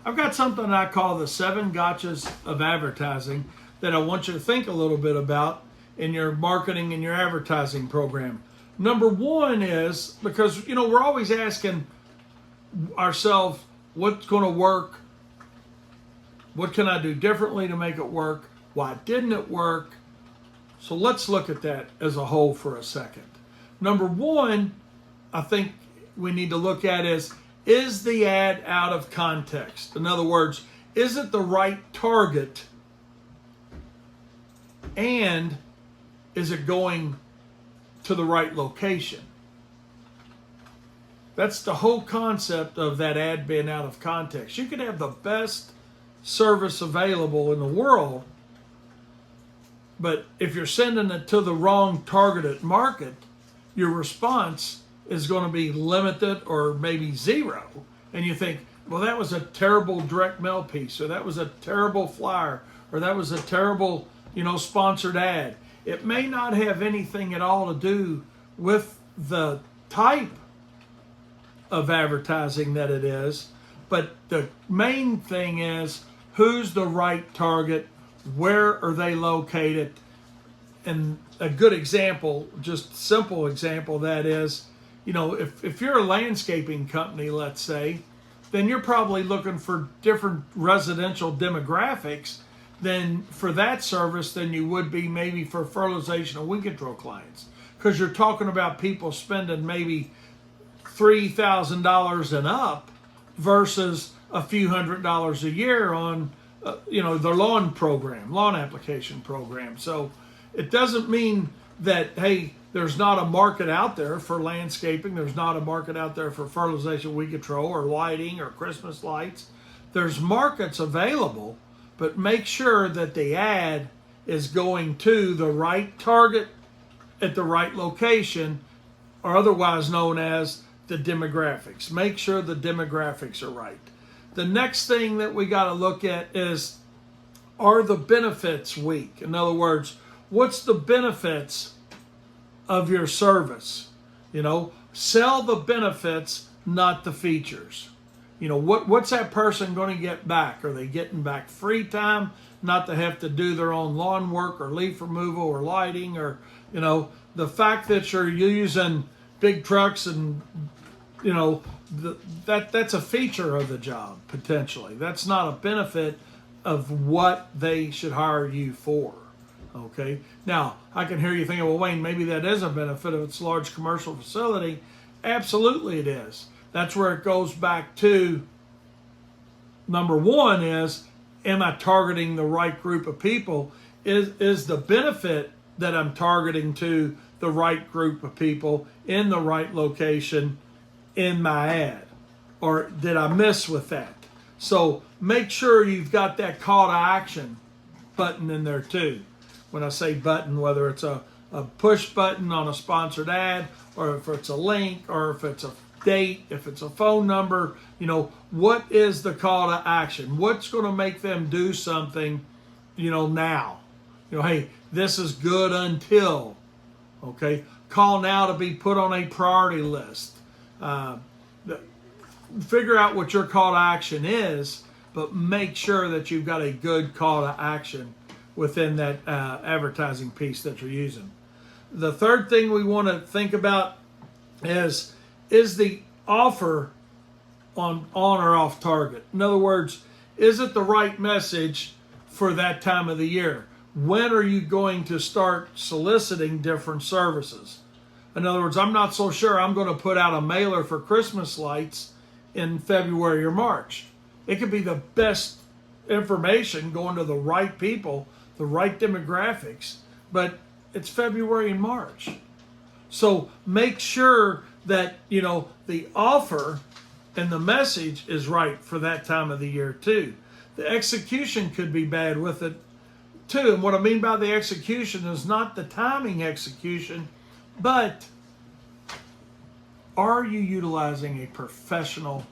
I've got something I call the 7 gotchas of advertising that I want you to think a little bit about in your marketing and your advertising program. Number one is, because we're always asking ourselves, what's going to work? What can I do differently to make it work? Why didn't it work? So let's look at that as a whole for a second. Number one, I think we need to look at is the ad out of context? In other words, is it the right target? And is it going to the right location? That's the whole concept of that ad being out of context. You could have the best service available in the world, but if you're sending it to the wrong targeted market, your response is going to be limited or maybe zero. And you think, well, that was a terrible direct mail piece, or that was a terrible flyer, or that was a terrible, sponsored ad. It may not have anything at all to do with the type of advertising that it is, but the main thing is who's the right target, where are they located, and a good example, just simple example of that is, if you're a landscaping company, let's say, then you're probably looking for different residential demographics than for that service than you would be maybe for fertilization and weed control clients, because you're talking about people spending maybe $3,000 and up versus a few $100s a year on their lawn application program. So it doesn't mean that, hey, there's not a market out there for landscaping, there's not a market out there for fertilization, weed control, or lighting, or Christmas lights. There's markets available, but make sure that the ad is going to the right target at the right location, or otherwise known as the demographics. Make sure the demographics are right. The next thing that we got to look at is, are the benefits weak? In other words, what's the benefits of your service? Sell the benefits, not the features. What's that person going to get back? Are they getting back free time, not to have to do their own lawn work or leaf removal or lighting, or the fact that you're using big trucks and that's a feature of the job potentially. That's not a benefit of what they should hire you for. Okay. Now I can hear you thinking, well, Wayne, maybe that is a benefit if it's a large commercial facility. Absolutely, it is. That's where it goes back to number one is, am I targeting the right group of people? Is the benefit that I'm targeting to the right group of people in the right location in my ad? Or did I miss with that? So make sure you've got that call to action button in there too. When I say button, whether it's a push button on a sponsored ad, or if it's a link, or if it's a date, if it's a phone number, what is the call to action? What's going to make them do something, now? Hey, this is good until, okay? Call now to be put on a priority list. Figure out what your call to action is, but make sure that you've got a good call to action within that advertising piece that you're using. The third thing we want to think about is the offer on or off target? In other words, is it the right message for that time of the year? When are you going to start soliciting different services? In other words, I'm not so sure I'm going to put out a mailer for Christmas lights in February or March. It could be the best information going to the right people, the right demographics, but it's February and March. So make sure that, the offer and the message is right for that time of the year too. The execution could be bad with it too. And what I mean by the execution is not the timing execution, but are you utilizing a professional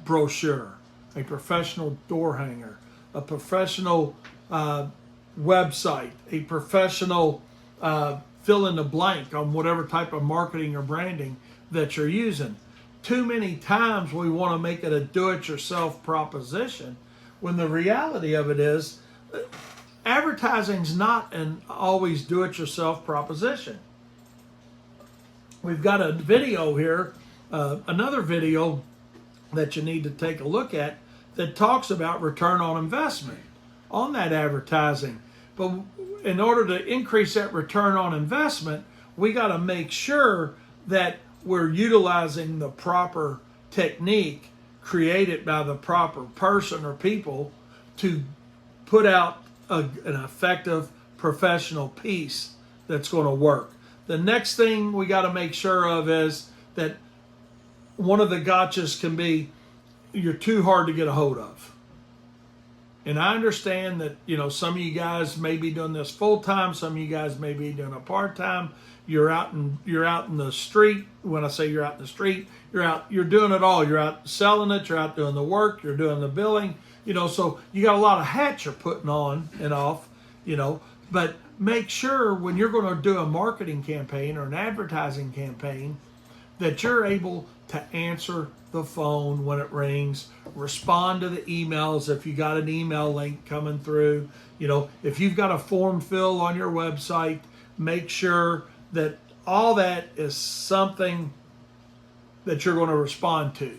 brochure, a professional door hanger, a professional website, a professional fill in the blank on whatever type of marketing or branding that you're using? too many times we want to make it a do-it-yourself proposition, when the reality of it is advertising's not an always do-it-yourself proposition. We've got a video here, another video that you need to take a look at that talks about return on investment on that advertising. But in order to increase that return on investment, we got to make sure that we're utilizing the proper technique created by the proper person or people to put out an effective professional piece that's going to work. The next thing we got to make sure of is that one of the gotchas can be you're too hard to get a hold of. And I understand that, some of you guys may be doing this full time, some of you guys may be doing it part time. You're out in the street. When I say you're out in the street, you're doing it all. You're out selling it, you're out doing the work, you're doing the billing, so you got a lot of hats you're putting on and off, but make sure when you're going to do a marketing campaign or an advertising campaign that you're able to answer the phone when it rings, respond to the emails if you got an email link coming through. If you've got a form fill on your website, make sure that all that is something that you're going to respond to.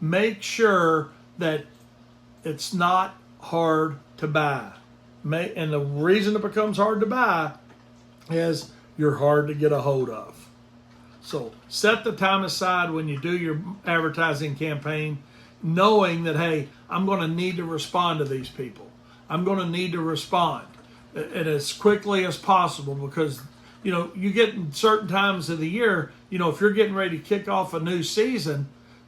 Make sure that it's not hard to buy. And the reason it becomes hard to buy is you're hard to get a hold of. So set the time aside when you do your advertising campaign, knowing that, hey, I'm going to need to respond to these people. I'm going to need to respond and as quickly as possible, because you get in certain times of the year, if you're getting ready to kick off a new season,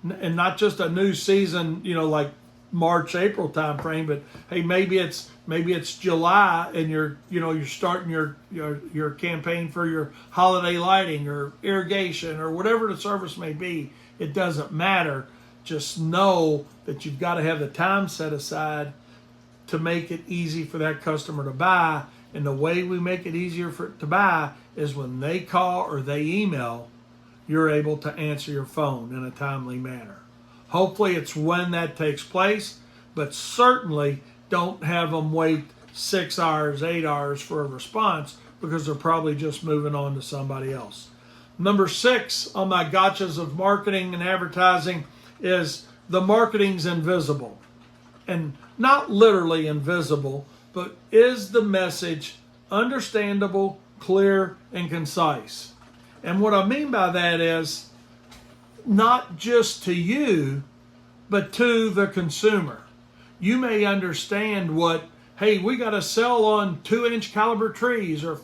and not just a new season, like March, April time frame, but hey, maybe it's July and you're starting your campaign for your holiday lighting or irrigation or whatever the service may be. It doesn't matter. Just know that you've got to have the time set aside to make it easy for that customer to buy. And the way we make it easier for it to buy is when they call or they email, you're able to answer your phone in a timely manner. Hopefully it's when that takes place, but certainly don't have them wait 6 hours, 8 hours for a response, because they're probably just moving on to somebody else. Number 6 on my gotchas of marketing and advertising is the marketing's invisible. And not literally invisible, but is the message understandable, clear, and concise? And what I mean by that is not just to you, but to the consumer. You may understand hey, we got to sell on 2-inch caliber trees or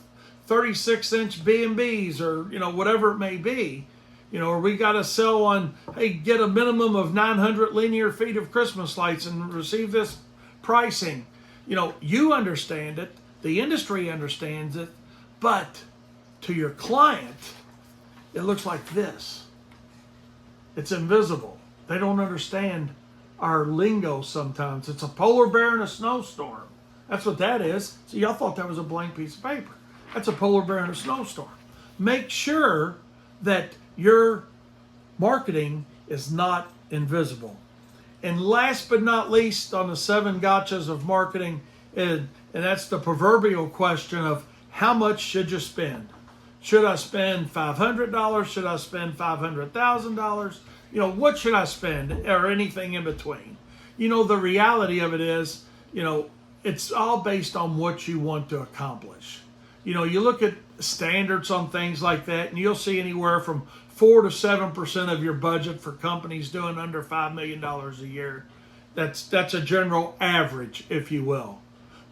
36-inch B&Bs or, whatever it may be. Or we got to sell on, hey, get a minimum of 900 linear feet of Christmas lights and receive this pricing. You understand it, the industry understands it, but to your client, it looks like this. It's invisible. They don't understand our lingo sometimes. It's a polar bear in a snowstorm. That's what that is. So y'all thought that was a blank piece of paper. That's a polar bear in a snowstorm. Make sure that your marketing is not invisible. And last but not least on the 7 gotchas of marketing, and that's the proverbial question of how much should you spend? Should I spend $500? Should I spend $500,000? What should I spend, or anything in between? The reality of it is, it's all based on what you want to accomplish. You look at standards on things like that, and you'll see anywhere from 4 to 7% of your budget for companies doing under $5 million a year. That's a general average, if you will.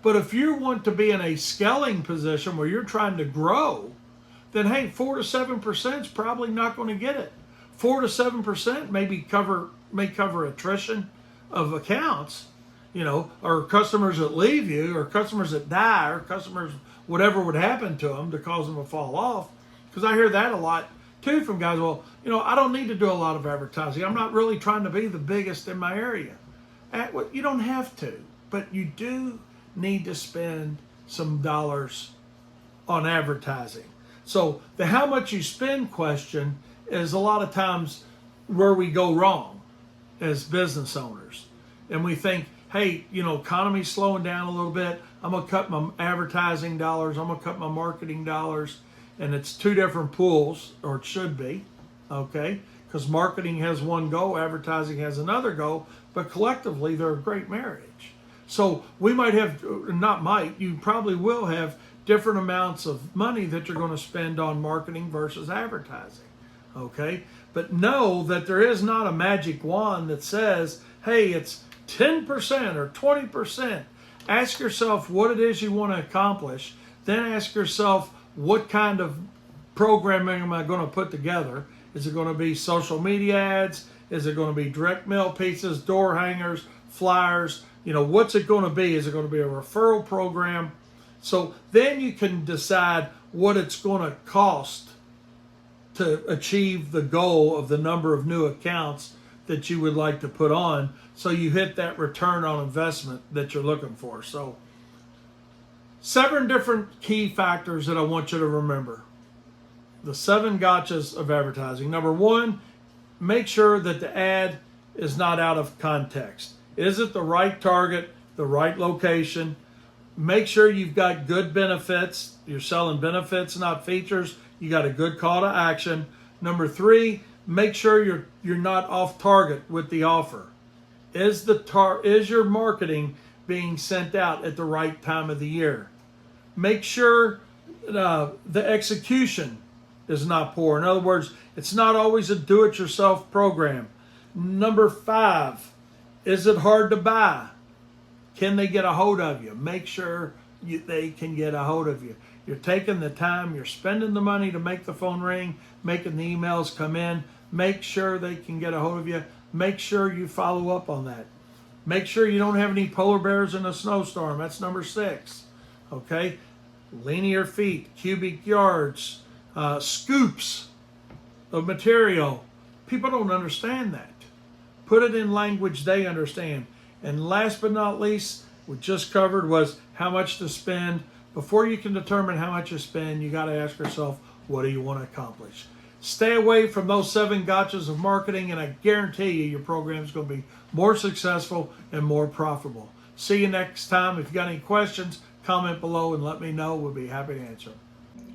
But if you want to be in a scaling position where you're trying to grow, then hey, 4 to 7% is probably not going to get it. 4 to 7% may cover attrition of accounts, or customers that leave you, or customers that die, or customers, whatever would happen to them to cause them to fall off. Because I hear that a lot too from guys. Well, I don't need to do a lot of advertising. I'm not really trying to be the biggest in my area. You don't have to, but you do need to spend some dollars on advertising. So the how much you spend question is a lot of times where we go wrong as business owners. And we think, hey, economy's slowing down a little bit. I'm going to cut my advertising dollars. I'm going to cut my marketing dollars. And it's two different pools, or it should be, okay? Because marketing has one goal, advertising has another goal, but collectively they're a great marriage. So we might have, you probably will have different amounts of money that you're going to spend on marketing versus advertising, okay? But know that there is not a magic wand that says, hey, it's 10% or 20%. Ask yourself what it is you want to accomplish. Then ask yourself, what kind of programming am I going to put together? Is it going to be social media ads? Is it going to be direct mail pieces, door hangers, flyers? What's it going to be? Is it going to be a referral program? So then you can decide what it's going to cost to achieve the goal of the number of new accounts that you would like to put on, so you hit that return on investment that you're looking for. So 7 different key factors that I want you to remember. The 7 gotchas of advertising. Number 1, make sure that the ad is not out of context. Is it the right target, the right location? Make sure you've got good benefits. You're selling benefits, not features. You got a good call to action. Number 3, make sure you're not off target with the offer. Is your marketing being sent out at the right time of the year? Make sure the execution is not poor. In other words, it's not always a do-it-yourself program. Number 5, is it hard to buy? Can they get a hold of you? Make sure they can get a hold of you. You're taking the time, you're spending the money to make the phone ring, making the emails come in. Make sure they can get a hold of you. Make sure you follow up on that. Make sure you don't have any polar bears in a snowstorm. That's number 6. Okay? Linear feet, cubic yards, scoops of material. People don't understand that. Put it in language they understand. And last but not least, we just covered was how much to spend. Before you can determine how much you spend, you got to ask yourself, what do you want to accomplish? Stay away from those 7 gotchas of marketing, and I guarantee you your program is going to be more successful and more profitable. See you next time. If you got any questions, comment below and let me know. We'll be happy to answer them.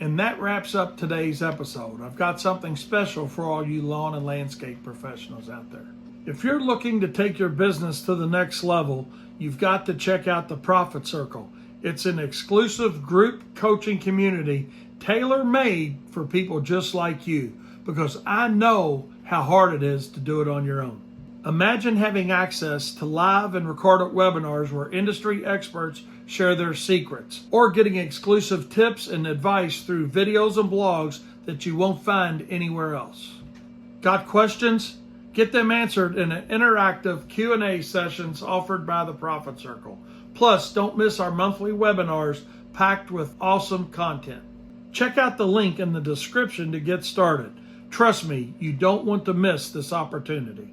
And that wraps up today's episode. I've got something special for all you lawn and landscape professionals out there. If you're looking to take your business to the next level, you've got to check out the Profit Circle. It's an exclusive group coaching community tailor-made for people just like you, because I know how hard it is to do it on your own. Imagine having access to live and recorded webinars where industry experts share their secrets, or getting exclusive tips and advice through videos and blogs that you won't find anywhere else. Got questions? Get them answered in an interactive Q&A sessions offered by the Profit Circle. Plus, don't miss our monthly webinars packed with awesome content. Check out the link in the description to get started. Trust me, you don't want to miss this opportunity.